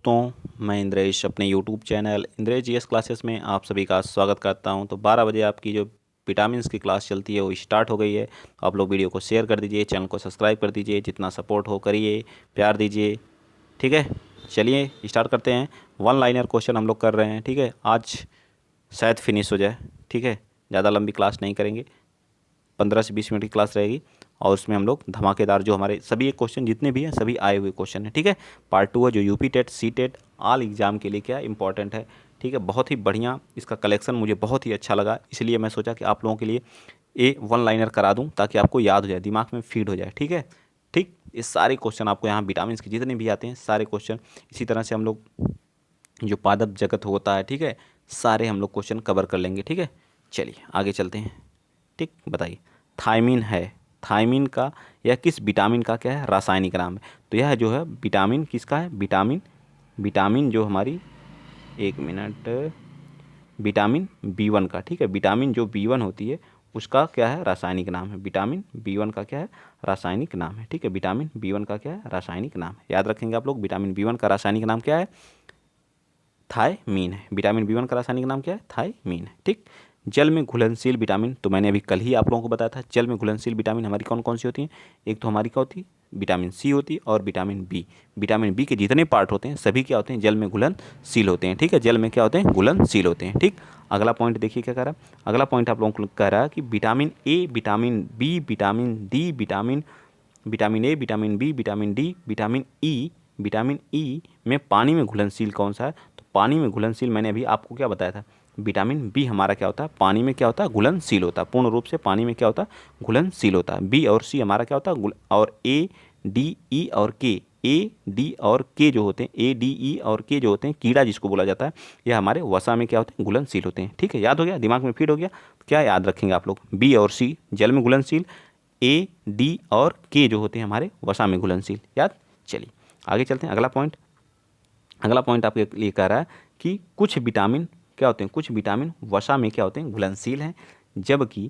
दोस्तों, मैं इंद्रेश अपने YouTube channel Indresh GS classes में आप सभी का स्वागत करता हूं। तो 12 बजे आपकी जो विटामिन्स की क्लास चलती है वो स्टार्ट हो गई है। तो आप लोग वीडियो को शेयर कर दीजिए, चैनल को सब्सक्राइब कर दीजिए, जितना सपोर्ट हो करिए, प्यार दीजिए। ठीक है, चलिए स्टार्ट करते हैं। वन लाइनर क्वेश्चन हम लोग कर रहे हैं। ठीक है, आज शायद फिनिश हो जाए। ठीक है, ज़्यादा लंबी क्लास नहीं करेंगे, 15 से 20 मिनट की क्लास रहेगी और उसमें हम लोग धमाकेदार जो हमारे सभी क्वेश्चन जितने भी हैं सभी आए हुए क्वेश्चन हैं। ठीक है, पार्ट 2 है जो UP TET C TET all exam के लिए क्या इंपॉर्टेंट है। ठीक है, बहुत ही बढ़िया इसका कलेक्शन मुझे बहुत ही अच्छा लगा, इसलिए मैं सोचा कि आप लोगों के लिए ये वन लाइनर करा दूं ताकि आपको याद हो जाए, दिमाग में फीड हो जाए। ठीक है, ठीक, ये सारे क्वेश्चन आपको यहाँ विटामिन के जितने भी आते हैं सारे क्वेश्चन इसी तरह से हम लोग जो पादप जगत होता है, ठीक है, सारे हम लोग क्वेश्चन कवर कर लेंगे। ठीक है, चलिए आगे चलते हैं। ठीक, बताइए थायमीन है, थायमीन का यह किस विटामिन का क्या है रासायनिक नाम है। तो यह जो है विटामिन किसका है, विटामिन विटामिन जो हमारी, एक मिनट, विटामिन B1 का। ठीक है, विटामिन जो B1 होती है उसका क्या है रासायनिक नाम है, विटामिन B1 का क्या है रासायनिक नाम है। ठीक है, विटामिन B1 का क्या है रासायनिक नाम है, याद रखेंगे आप लोग। विटामिन B1 का रासायनिक नाम क्या है, थायमीन है। विटामिन B1 का रासायनिक नाम क्या है, थायमीन है। ठीक, जल में घुलनशील विटामिन, तो मैंने अभी कल ही आप लोगों को बताया था जल में घुलनशील विटामिन हमारी कौन कौन सी होती हैं। एक तो हमारी क्या होती है, विटामिन C होती है, और विटामिन बी। विटामिन बी के जितने पार्ट होते हैं सभी क्या होते हैं, जल में घुलनशील होते हैं। ठीक है, जल में क्या होते हैं, घुलनशील होते हैं। ठीक, अगला पॉइंट देखिए क्या कह रहा है। अगला पॉइंट आप लोगों को कह रहा है कि vitamin A, vitamin B, vitamin D, vitamin A, vitamin B, vitamin D, vitamin E में पानी में घुलनशील कौन सा है। तो पानी में घुलनशील मैंने अभी आपको क्या बताया था, विटामिन बी हमारा क्या होता है, पानी में क्या होता है, घुलनशील होता है। पूर्ण रूप से पानी में क्या होता है, घुलनशील होता है। बी और सी हमारा क्या होता है, और ए डी ई और के, ए डी और के जो होते हैं, ए डी ई और के जो होते हैं, कीड़ा जिसको बोला जाता है, यह हमारे वसा में क्या होते हैं, घुलनशील होते हैं। ठीक है, याद हो गया, दिमाग में फीड हो गया। क्या याद रखेंगे आप लोग, बी और सी जल में घुलनशील, ए डी और के जो होते हैं हमारे वसा में घुलनशील। याद, चलिए आगे चलते हैं। अगला पॉइंट आपके लिए कह रहा है कि कुछ विटामिन क्या होते हैं, कुछ विटामिन वसा में क्या होते हैं, घुलनशील हैं, जबकि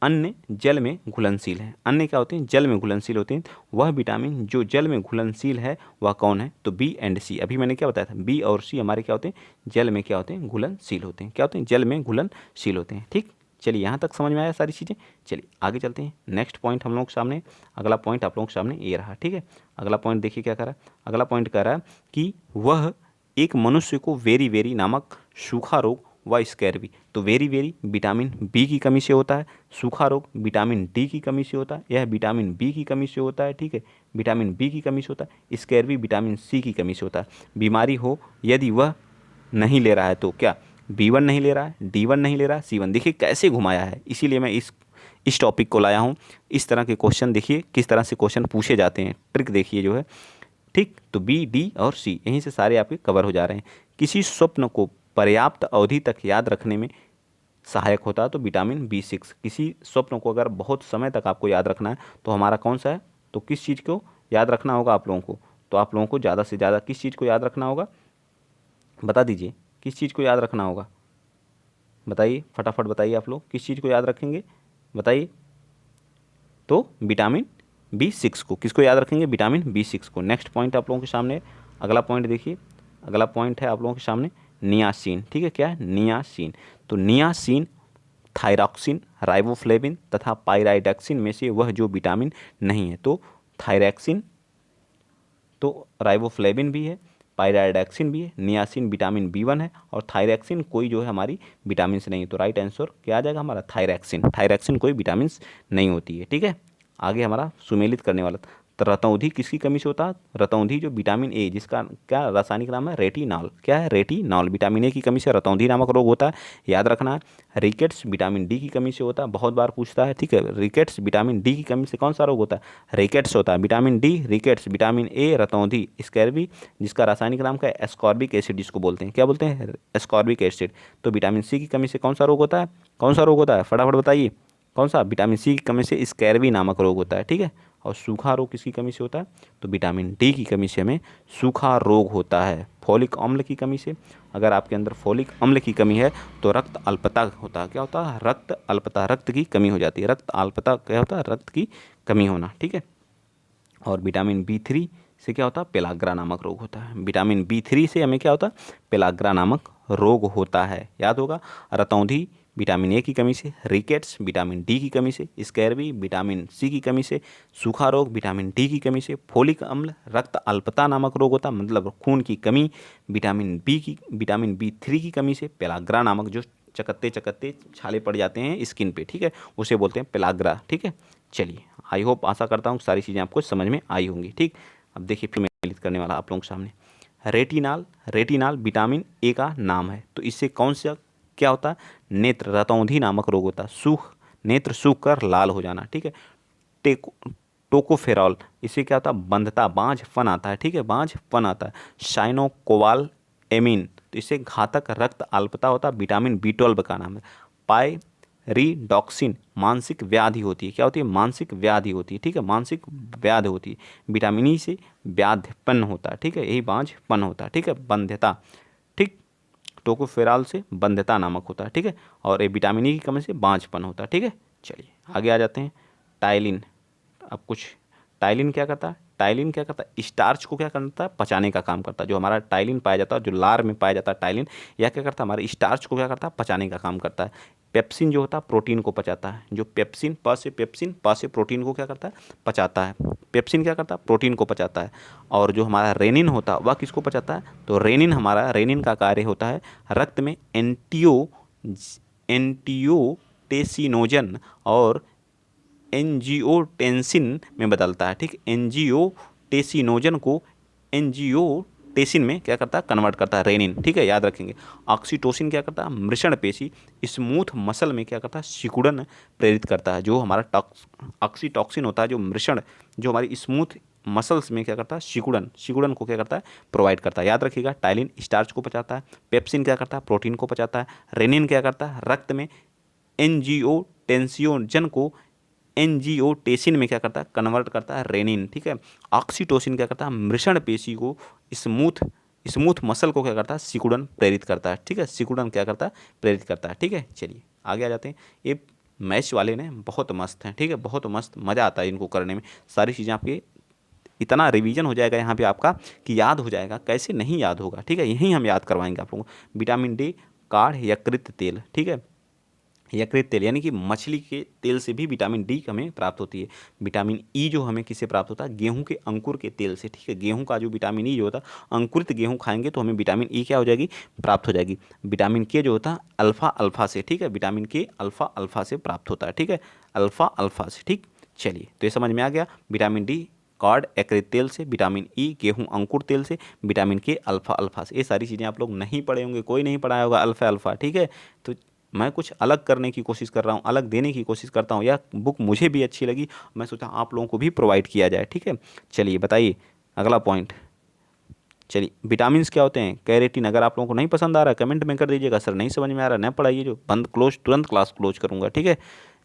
अन्य जल में घुलनशील हैं। अन्य क्या होते हैं, जल में घुलनशील होते हैं। वह विटामिन जो जल में घुलनशील है वह कौन है, तो बी एंड सी। अभी मैंने क्या बताया था, बी और सी हमारे क्या होते हैं, जल में क्या होते हैं, घुलनशील होते हैं। क्या होते हैं, जल में घुलनशील होते हैं। ठीक, चलिए यहाँ तक समझ में आया सारी चीज़ें। चलिए आगे चलते हैं। नेक्स्ट पॉइंट हम लोग के सामने, अगला पॉइंट आप लोगों के सामने ये रहा। ठीक है, अगला पॉइंट देखिए क्या कर रहा है। अगला पॉइंट कह रहा है कि वह एक मनुष्य को वेरी वेरी नामक सूखा रोग व स्कैर्वी, तो वेरी वेरी विटामिन बी की कमी से होता है, सूखा रोग विटामिन डी की कमी से होता है, यह विटामिन बी की कमी से होता है। ठीक है, विटामिन बी की कमी से होता है, स्कैर्वी विटामिन सी की कमी से होता है। बीमारी हो यदि वह नहीं ले रहा है तो क्या, B1 नहीं ले रहा है, D1 नहीं ले रहा है, C1। देखिए कैसे घुमाया है, इसीलिए मैं इस टॉपिक को लाया हूँ। इस तरह के क्वेश्चन देखिए किस तरह से क्वेश्चन पूछे जाते हैं, ट्रिक देखिए जो है। ठीक, तो बी, डी और सी यहीं से सारे आपके कवर हो जा रहे हैं। किसी स्वप्न को पर्याप्त अवधि तक याद रखने में सहायक होता है तो विटामिन B6। किसी स्वप्न को अगर बहुत समय तक आपको याद रखना है तो हमारा कौन सा है, तो किस चीज़ को याद रखना होगा आप लोगों को, तो आप लोगों को ज़्यादा से ज़्यादा किस चीज़ को याद रखना होगा, बता दीजिए किस चीज़ को याद रखना होगा, बताइए फटाफट बताइए आप लोग किस चीज़ को याद रखेंगे, बताइए। तो विटामिन B6 को, किसको याद रखेंगे, विटामिन B6 को। नेक्स्ट पॉइंट आप लोगों के सामने, अगला पॉइंट देखिए। अगला पॉइंट है आप लोगों के सामने नियासिन। ठीक है, क्या है, नियासिन। तो नियासिन थायरॉक्सिन, राइबोफ्लेविन तथा पायराइडक्सिन में से वह जो विटामिन नहीं है, तो थायरैक्सिन, तो राइबोफ्लेविन भी है, पायराइडक्सिन भी है, नियासिन विटामिन B1 है, और थायरैक्सिन कोई जो है हमारी विटामिन से नहीं है। तो राइट आंसर क्या आ जाएगा हमारा, थायरैक्सिन। थायरैक्सिन कोई विटामिन नहीं होती है। ठीक है, आगे हमारा सुमेलित करने वाला। तो रतौंधी किसकी कमी से होता है, रतौंधी जो विटामिन ए जिसका क्या रासायनिक नाम है, रेटिनॉल। क्या है, रेटिनॉल। विटामिन ए की कमी से रतौंधी नामक रोग होता है, याद रखना है। रिकेट्स विटामिन डी की कमी से होता है, बहुत बार पूछता है। ठीक है, रिकेट्स विटामिन डी की कमी से कौन सा रोग होता है, रिकेट्स होता है। Vitamin D, rickets, vitamin A रतौंधी, स्कैर्वी जिसका रासायनिक नाम क्या है, एस्कॉर्बिक एसिड जिसको बोलते हैं, क्या बोलते हैं, एस्कॉर्बिक एसिड। तो विटामिन सी की कमी से कौन सा रोग होता है, कौन सा रोग होता है, फटाफट बताइए कौन सा, विटामिन सी की कमी से स्कैर्वी नामक रोग होता है। ठीक है, और सूखा रोग किसकी कमी से होता है, तो विटामिन डी की कमी से हमें सूखा रोग होता है। फोलिक अम्ल की कमी से, अगर आपके अंदर फोलिक अम्ल की कमी है तो रक्त अल्पता होता है। क्या होता है, रक्त अल्पता, रक्त की कमी हो जाती है। रक्त अल्पता क्या होता है, रक्त की कमी होना। ठीक है, और विटामिन B3 इससे क्या होता है, पेलाग्रा नामक रोग होता है। विटामिन B3 से हमें क्या होता है, पेलाग्रा नामक रोग होता है, याद होगा। रतौंधी विटामिन ए की कमी से, रिकेट्स विटामिन डी की कमी से, स्कैर्वी विटामिन सी की कमी से, सूखा रोग विटामिन डी की कमी से, फोलिक अम्ल रक्त अल्पता नामक रोग होता है, मतलब खून की कमी, विटामिन B3 की कमी से, पेलाग्रा नामक जो चकत्ते चकत्ते छाले पड़ जाते हैं स्किन पे, ठीक है, उसे बोलते हैं पेलाग्रा, ठीक है। चलिए, आई होप, आशा करता हूँ सारी चीज़ें आपको समझ में आई होंगी, ठीक। अब देखिए फिर मैं लिख करने वाला आप लोगों के सामने, रेटिनाल विटामिन ए का नाम है। तो इससे कौन सा क्या होता है, नेत्र रतौंधी नामक रोग होता है, नेत्र सूख कर लाल हो जाना, ठीक है। टेको टोकोफेरॉल, इससे क्या होता है, बंधता बांझपन आता है, ठीक है, बांझपन आता है। साइनोकोवाल एमीन, तो इससे घातक रक्त अल्पता होता है। विटामिन B12 का नाम है। पायरिडॉक्सिन मानसिक व्याधि होती है, क्या होती है, मानसिक व्याधि होती है, ठीक है, मानसिक व्याधि होती है। विटामिन ई से व्याधपन होता है, ठीक है, यही बांझपन होता है, ठीक है, बंध्यता, ठीक। टोकोफेरॉल से बंध्यता नामक होता है, ठीक है, और ये विटामिन ई की कमी से बांझपन होता है, ठीक है। चलिए आगे आ जाते हैं। टाइलिन, अब कुछ टाइलिन क्या करता है, टाइलिन क्या करता है, स्टार्च को क्या करता है, पचाने का काम करता है। जो हमारा टाइलिन पाया जाता है, जो लार में पाया जाता है टाइलिन, यह क्या करता है, हमारे स्टार्च को क्या करता है, पचाने का काम करता है। पेप्सिन जो होता है प्रोटीन को पचाता है, जो पेप्सिन प से प्रोटीन को क्या करता है, पचाता है। पेप्सिन क्या करता है, प्रोटीन को पचाता है। और जो हमारा रेनिन होता है वह किसको पचाता है, तो रेनिन का कार्य होता है रक्त में एंटियोटेसिनोजन और एंजियोटेंसिन में बदलता है, ठीक। एंजियोटेसिनोजन को एंजियोटेसिन में क्या करता है, कन्वर्ट करता है रेनिन, ठीक है, याद रखेंगे। ऑक्सीटोसिन क्या करता है, मृषण पेशी स्मूथ मसल में क्या करता है, सिकुड़न प्रेरित करता है। जो हमारा ऑक्सीटोसिन होता है, जो मृषण, जो हमारी स्मूथ मसल्स में क्या करता है, सिकुड़न को क्या करता है, प्रोवाइड करता है। याद रखिएगा, टाइलिन स्टार्च को पचाता है, पेप्सिन क्या करता है, प्रोटीन को पचाता है, रेनिन क्या करता है, रक्त में एंजियोटेंसिनोजन को एंजियोटेसिन में क्या करता है, कन्वर्ट करता है रेनिन, ठीक है। ऑक्सीटोसिन क्या करता है, मृषण पेशी को स्मूथ मसल को क्या करता है, सिकुड़न प्रेरित करता है, ठीक है, सिकुड़न क्या करता है, प्रेरित करता है, ठीक है। चलिए आगे आ जाते हैं। ये मैथ्स वाले ने बहुत मस्त हैं, ठीक है, बहुत मस्त, मज़ा आता है इनको करने में। सारी चीज़ें आपके इतना रिवीजन हो जाएगा यहाँ पे आपका कि याद हो जाएगा, कैसे नहीं याद होगा, ठीक है, यहीं हम याद करवाएंगे आप लोगों को। विटामिन डी काढ़ यकृत तेल, ठीक है, यकृत तेल यानी कि मछली के तेल से भी विटामिन डी हमें प्राप्त होती है। विटामिन ई जो हमें किससे प्राप्त होता है, गेहूं के अंकुर के तेल से, ठीक है, गेहूं का जो विटामिन ई जो होता है, अंकुरित गेहूं खाएंगे तो हमें विटामिन ई क्या हो जाएगी, प्राप्त हो जाएगी। विटामिन के जो होता है अल्फ़ा से, ठीक है, विटामिन के अल्फ़ा से प्राप्त होता है, ठीक है, अल्फ़ा से, ठीक। चलिए तो ये समझ में आ गया, विटामिन डी कॉर्ड यकृत तेल से, विटामिन ई गेहूं अंकुर तेल से, विटामिन के अल्फ़ा से। ये सारी चीज़ें आप लोग नहीं पढ़े होंगे, कोई नहीं पढ़ाया होगा अल्फ़ा, ठीक है। तो मैं कुछ अलग करने की कोशिश कर रहा हूँ, अलग देने की कोशिश करता हूँ। यह बुक मुझे भी अच्छी लगी, मैं सोचा आप लोगों को भी प्रोवाइड किया जाए, ठीक है। चलिए बताइए अगला पॉइंट। चलिए विटामिन्स क्या होते हैं, कैरेटिन। अगर आप लोगों को नहीं पसंद आ रहा है कमेंट में कर दीजिएगा, सर नहीं समझ में आ रहा है, न पढ़ाइए, जो बंद क्लोज, तुरंत क्लास क्लोज करूँगा, ठीक है।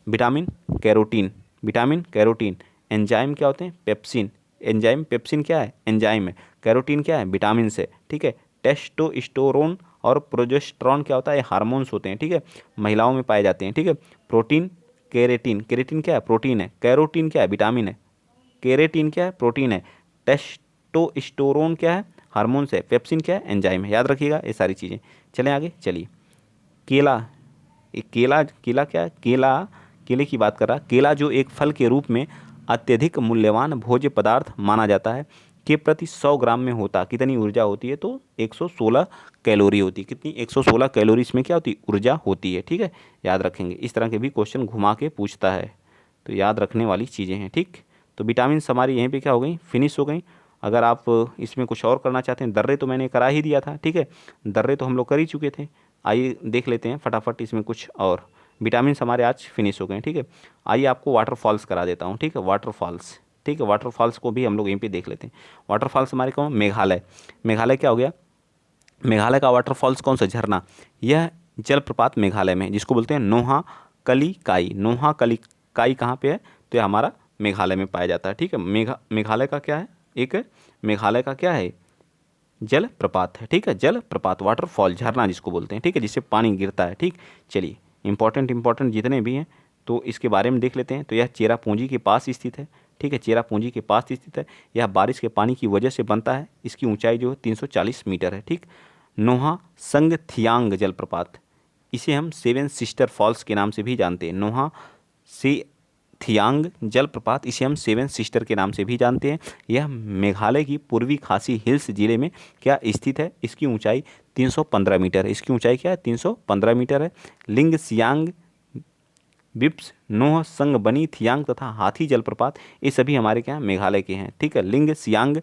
Vitamin carotene. एंजाइम क्या होते हैं, पेप्सिन। एंजाइम, पेप्सिन क्या है, एंजाइम है। कैरोटीन क्या है, विटामिन से, ठीक है। टेस्टोस्टेरोन और प्रोजेस्टेरॉन क्या होता है, ये हार्मोन्स होते हैं, ठीक है, महिलाओं में पाए जाते हैं, ठीक है। प्रोटीन केरेटिन क्या है, प्रोटीन है। कैरोटीन क्या है, विटामिन है। केरेटिन क्या है, प्रोटीन है। टेस्टोस्टेरोन क्या है, हार्मोन्स है। पेप्सिन क्या है, एंजाइम है। याद रखिएगा ये सारी चीज़ें। चलें आगे, चलिए। केला, ये केला क्या है, केले की बात कर रहा। केला जो एक फल के रूप में अत्यधिक मूल्यवान भोज्य पदार्थ माना जाता है, के प्रति 100 ग्राम में होता कितनी ऊर्जा होती है, तो 116 कैलोरी होती है। कितनी, 116 कैलोरी इसमें क्या होती है, ऊर्जा होती है, ठीक है। याद रखेंगे, इस तरह के भी क्वेश्चन घुमा के पूछता है, तो याद रखने वाली चीज़ें हैं, ठीक। तो विटामिन हमारी यहीं पे क्या हो गई, फिनिश हो गई। अगर आप इसमें कुछ और करना चाहते हैं, दर्रे तो मैंने करा ही दिया था, ठीक है, दर्रे तो हम लोग कर ही चुके थे। आइए देख लेते हैं फटाफट इसमें कुछ और। विटामिन हमारे आज फिनिश हो गए, ठीक है। आइए आपको वाटरफॉल्स करा देता हूँ, ठीक है, वाटरफॉल्स, ठीक है, वाटरफॉल्स को भी हम लोग यहीं पे देख लेते हैं। वाटरफॉल्स हमारे कौन, मेघालय क्या हो गया, मेघालय का वाटरफॉल्स कौन सा, झरना। यह जलप्रपात मेघालय में, जिसको बोलते हैं नोहा कलिकाई। नोहा कलिकाई कहाँ पे है, तो यह हमारा मेघालय में पाया जाता है, ठीक है। मेघालय का क्या है, एक मेघालय का क्या है, जल प्रपात है, ठीक है, जल प्रपात, वाटरफॉल, झरना जिसको बोलते हैं, ठीक है, जिससे पानी गिरता है, ठीक। चलिए इंपॉर्टेंट जितने भी हैं तो इसके बारे में देख लेते हैं। तो यह चेरापूंजी के पास स्थित है, ठीक है, चेरापूंजी के पास स्थित है। यह बारिश के पानी की वजह से बनता है। इसकी ऊंचाई जो है 340 मीटर है। ठीक, नोहा संग थियांग जलप्रपात, इसे हम सेवन सिस्टर फॉल्स के नाम से भी जानते हैं। नोहा से थियांग जलप्रपात, इसे हम सेवन सिस्टर के नाम से भी जानते हैं। यह मेघालय की पूर्वी खासी हिल्स जिले में क्या स्थित है। इसकी ऊंचाई 315 मीटर है। इसकी ऊंचाई क्या है, 315 मीटर है। लिंग सियांग, बिप्स, नोह संग बनी, थियांग तथा हाथी जलप्रपात, ये सभी हमारे क्या हैं, मेघालय के हैं। ठीक है, लिंग सियांग,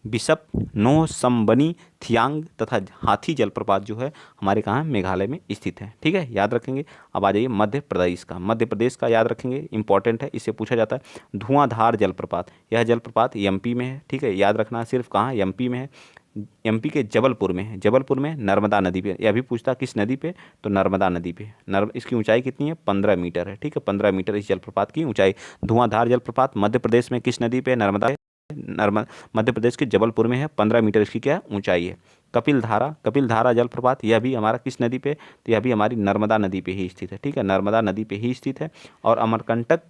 बिशप, नोह संबनी, थियांग तथा हाथी जलप्रपात जो है हमारे कहाँ है, मेघालय में स्थित है। ठीक है, याद रखेंगे। अब आ जाइए मध्य प्रदेश का। मध्य प्रदेश का याद रखेंगे, इंपॉर्टेंट है, इससे पूछा जाता है। धुआंधार जलप्रपात, यह जलप्रपात एमपी में है। ठीक है, याद रखना सिर्फ कहाँ, एमपी में है। एमपी के जबलपुर में है। जबलपुर में नर्मदा नदी पे। यह भी पूछता किस नदी पे, तो नर्मदा नदी पे। इसकी ऊंचाई कितनी है, 15 मीटर है। ठीक है, 15 मीटर इस जलप्रपात की ऊंचाई। धुआंधार जलप्रपात मध्य प्रदेश में किस नदी पे, नर्मदा। मध्य प्रदेश के जबलपुर में है, 15 मीटर इसकी क्या ऊंचाई है। कपिल धारा, कपिल धारा जलप्रपात, यह भी हमारा किस नदी पे, तो यह भी हमारी नर्मदा नदी पे ही स्थित है। ठीक है, नर्मदा नदी पे ही स्थित है और अमरकंटक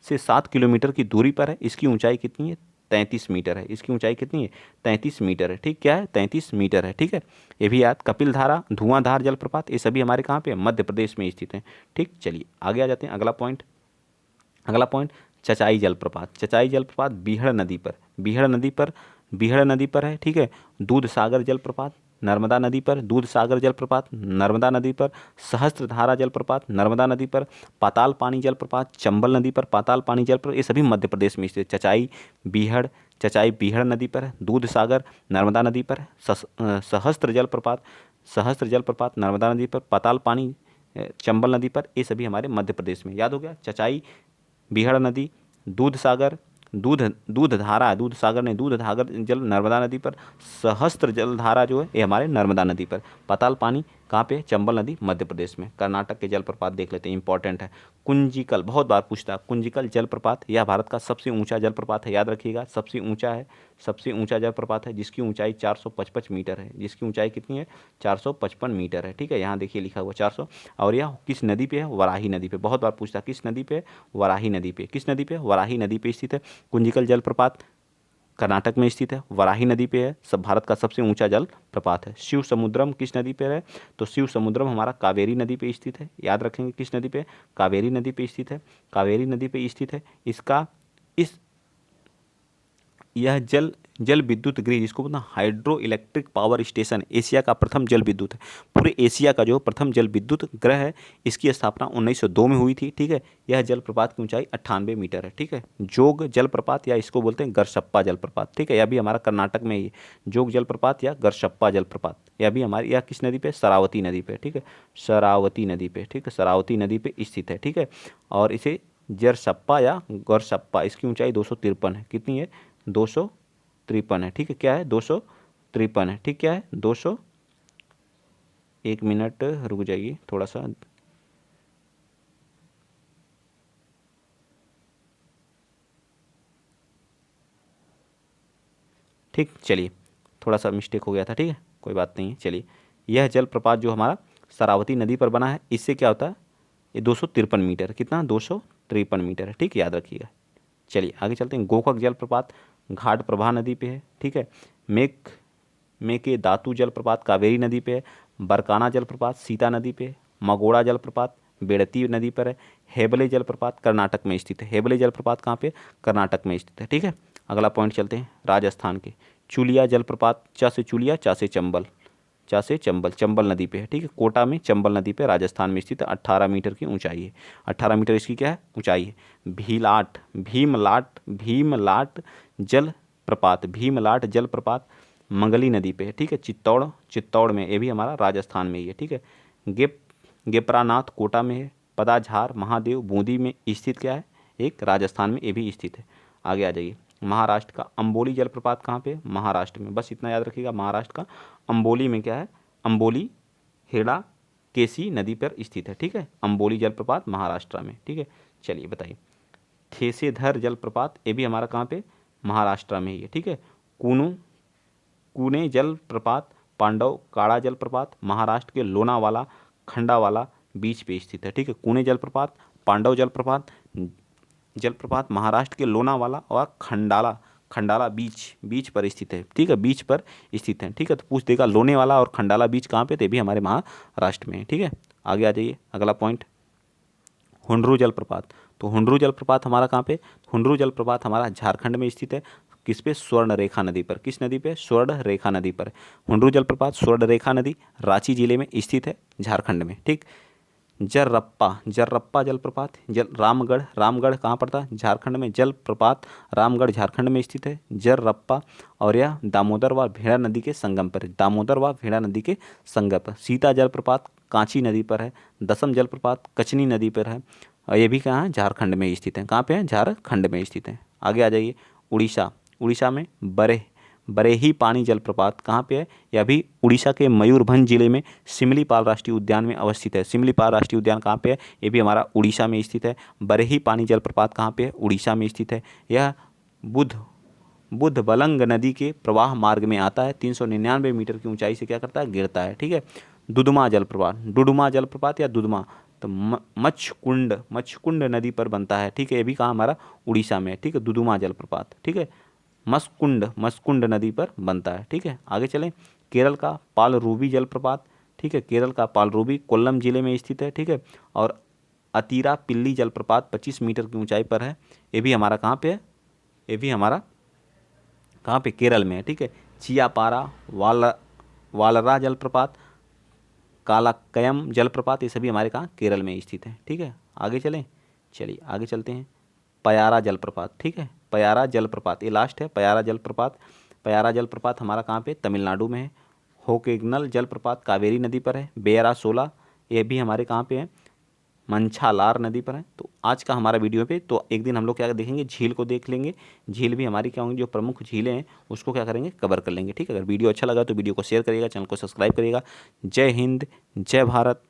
से 7 किलोमीटर की दूरी पर है। इसकी ऊंचाई कितनी है, 33 मीटर है। इसकी ऊंचाई कितनी है, 33 मीटर है। ठीक, क्या है, 33 मीटर है। ठीक है, ये भी याद। कपिल धारा, धुआंधार जलप्रपात, ये सभी हमारे कहाँ पे, मध्य प्रदेश में स्थित हैं। ठीक, चलिए आगे आ जाते हैं। अगला पॉइंट, अगला पॉइंट चचाई जलप्रपात। चचाई जलप्रपात बीहड़ नदी पर, बीहड़ नदी पर, बीहड़ नदी पर है। ठीक है, दूध सागर जलप्रपात नर्मदा नदी पर, दूध सागर जलप्रपात नर्मदा नदी पर, सहस्त्रधारा जलप्रपात नर्मदा नदी पर, पाताल पानी जलप्रपात चंबल नदी पर, पाताल पानी जलप्रपात, ये सभी मध्य प्रदेश में स्थित। चचाई बीहड़, चचाई बीहड़ नदी पर है। दूध सागर नर्मदा नदी पर है। सहस्त्र जलप्रपात, सहस्त्र जलप्रपात नर्मदा नदी पर, पाताल पानी चंबल नदी पर, ये सभी हमारे मध्य प्रदेश में। याद हो गया, चचाई बीहड़ नदी, दूध सागर, दूध धारा, दूध सागर ने दूध धागर जल नर्मदा नदी पर, सहस्त्र जलधारा जो है ये हमारे नर्मदा नदी पर, पाताल पानी कहाँ पे, चंबल नदी मध्य प्रदेश में। कर्नाटक के जलप्रपात देख लेते हैं, इंपॉर्टेंट है। कुंजिकल, बहुत बार पूछता है, कुंजिकल जलप्रपात यह भारत का सबसे ऊंचा जलप्रपात है। याद रखिएगा, सबसे ऊंचा है, सबसे ऊंचा जलप्रपात है, जिसकी ऊंचाई 455 मीटर है। जिसकी ऊंचाई कितनी है, 455 मीटर है। ठीक है, यहाँ देखिए लिखा हुआ 400। और यह किस नदी पे है, वराही नदी पे। बहुत बार पूछता है, किस नदी पे, वराही नदी पे। किस नदी पे, वराही नदी पे स्थित है। कुंजिकल जलप्रपात कर्नाटक में स्थित है, वराही नदी पे है, सब भारत का सबसे ऊंचा जल प्रपात है। शिव समुद्रम किस नदी पे है, तो शिव समुद्रम हमारा कावेरी नदी पे स्थित है। याद रखेंगे, किस नदी पे, कावेरी नदी पे स्थित है, कावेरी नदी पे स्थित है। इसका इस यह जल विद्युत गृह, जिसको बोलते हैं hydro electric power station, Asia का प्रथम जल विद्युत है। पूरे एशिया का जो प्रथम जल विद्युत गृह है, इसकी स्थापना 1902 में हुई थी। ठीक है, यह जलप्रपात की ऊंचाई 98 मीटर है। ठीक है, जोग जलप्रपात या इसको बोलते हैं गरशप्पा जलप्रपात। ठीक है, यह भी हमारा कर्नाटक में ही है, जोग जलप्रपात या गरशप्पा जलप्रपात। यह भी हमारी, यह किस नदी पे, शरावती नदी पे। ठीक है, शरावती नदी पे। ठीक है, शरावती नदी पे स्थित है। ठीक है, और इसे जरसप्पा या गौरसप्पा, इसकी ऊंचाई 253 है। कितनी है, 253 है। ठीक है, क्या है, 253 है। ठीक, क्या है, 200, एक मिनट रुक जाइए थोड़ा सा। ठीक, चलिए थोड़ा सा मिस्टेक हो गया था। ठीक है, कोई बात नहीं है। चलिए, यह जलप्रपात जो हमारा शरावती नदी पर बना है, इससे क्या होता है, ये 253 मीटर, कितना, 253 मीटर है। ठीक, याद रखिएगा। चलिए आगे चलते हैं। गोकक जलप्रपात घाट प्रभा नदी पे है। ठीक है, मेके दातु जलप्रपात कावेरी नदी पे है। बरकाना जलप्रपात सीता नदी पे है। मगोड़ा जलप्रपात बेड़ती नदी पर है। हेबले जलप्रपात कर्नाटक में स्थित है। हेबले जलप्रपात कहाँ पे, कर्नाटक में स्थित है। ठीक है, अगला पॉइंट चलते हैं राजस्थान के। चुलिया जलप्रपात, चा से चुलिया, चा से चंबल, चा से चंबल, चंबल नदी पे है। ठीक है, कोटा में चंबल नदी पे राजस्थान में स्थित है। 18 मीटर की ऊंचाई है। 18 मीटर इसकी क्या है, ऊंचाई है। भीलाट, भीमलाट, भीमलाट जल प्रपात, भीमलाट जल प्रपात मंगली नदी पे है। ठीक है, चित्तौड़, चित्तौड़ में, ये भी हमारा राजस्थान में ही है। ठीक है, गेपरानाथ कोटा में है। पदाझार महादेव बूंदी में स्थित क्या है, एक राजस्थान में ये भी स्थित है। आगे आ जाइए। महाराष्ट्र का अंबोली जलप्रपात कहाँ पे, महाराष्ट्र में। बस इतना याद रखिएगा, महाराष्ट्र का अंबोली में क्या है, अंबोली हेड़ा केसी नदी पर स्थित है। ठीक है, अंबोली जलप्रपात महाराष्ट्र में। ठीक है, चलिए बताइए। थेसेधर जलप्रपात, ये भी हमारा कहाँ पे, महाराष्ट्र में ही है। ठीक है, कूनू कूने जलप्रपात पांडव काड़ा जलप्रपात महाराष्ट्र के लोनावाला खंडावाला बीच पे स्थित है। ठीक है, कूने जलप्रपात, पांडव जलप्रपात, जलप्रपात महाराष्ट्र के लोनावाला और खंडाला खंडाला बीच पर स्थित है, ठीक है, बीच पर स्थित है, ठीक है। तो पूछ देगा लोनेवाला और खंडाला बीच कहाँ पे, तो ये भी हमारे महाराष्ट्र में है, ठीक है। आगे आ जाइए, अगला पॉइंट, हुंडरू जलप्रपात। तो हुंडरू जलप्रपात हमारा कहाँ पे, हुंडरू जलप्रपात हमारा झारखंड में स्थित है। किस पे, स्वर्ण रेखा नदी पर। किस नदी पे, स्वर्ण रेखा नदी पर। हुंडरू जलप्रपात स्वर्ण रेखा नदी रांची जिले में स्थित है, झारखंड में, ठीक। जर्रप्पा जलप्रपात रामगढ़ कहाँ पड़ता है, झारखंड में। जलप्रपात रामगढ़ झारखंड में स्थित है, जर्रप्पा। और यह दामोदर व भेड़ा नदी के संगम पर है, दामोदर व भेड़ा नदी के संगम पर। सीता जलप्रपात कांची नदी पर है। दसम जलप्रपात कचनी नदी पर है, और ये भी कहाँ है, झारखंड में स्थित है। कहाँ पे है, झारखंड में स्थित है। आगे आ जाइए, उड़ीसा में बरेही पानी जलप्रपात कहाँ पे है, यह भी उड़ीसा के मयूरभंज जिले में सिमलीपाल राष्ट्रीय उद्यान में अवस्थित है। सिमलीपाल राष्ट्रीय उद्यान कहाँ पे है, ये भी हमारा उड़ीसा में स्थित है। बरेही पानी जलप्रपात कहाँ पे है, उड़ीसा में स्थित है। यह बुधबलंग नदी के प्रवाह मार्ग में आता है। 399 मीटर की ऊंचाई से क्या करता है, गिरता है, ठीक है। डुडुमा जलप्रपात या दुदमा, तो मच्छकुंड नदी पर बनता है, ठीक है। ये भी कहाँ, हमारा उड़ीसा में, ठीक है, दुदुमा जलप्रपात, ठीक है। मस्कुंड नदी पर बनता है, ठीक है। आगे चलें, केरल का पालरूबी जलप्रपात, ठीक है, केरल का पालरूबी कोल्लम जिले में स्थित है, ठीक है। और अतीरापिल्ली जलप्रपात 25 मीटर की ऊंचाई पर है। ये भी हमारा कहाँ पे है, ये भी हमारा कहाँ पे, केरल में है, ठीक है। चियापारा वालरा जलप्रपात, कालाकयम जलप्रपात, ये सभी हमारे कहाँ, केरल में स्थित है, ठीक है। आगे चलिए आगे चलते हैं। पयारा जलप्रपात, ठीक है, पयारा जलप्रपात, ये लास्ट है, पयारा जलप्रपात हमारा कहाँ पे, तमिलनाडु में है। होकेगनल जलप्रपात कावेरी नदी पर है। बेरा 16, ये भी हमारे कहाँ पे है, मंछालार नदी पर है। तो आज का हमारा वीडियो पे, तो एक दिन हम लोग क्या देखेंगे, झील को देख लेंगे। झील भी हमारी क्या होंगी, जो प्रमुख झीलें हैं उसको क्या करेंगे, कवर कर लेंगे, ठीक है। अगर वीडियो अच्छा लगा तो वीडियो को शेयर करिएगा, चैनल को सब्सक्राइब करिएगा। जय हिंद, जय भारत,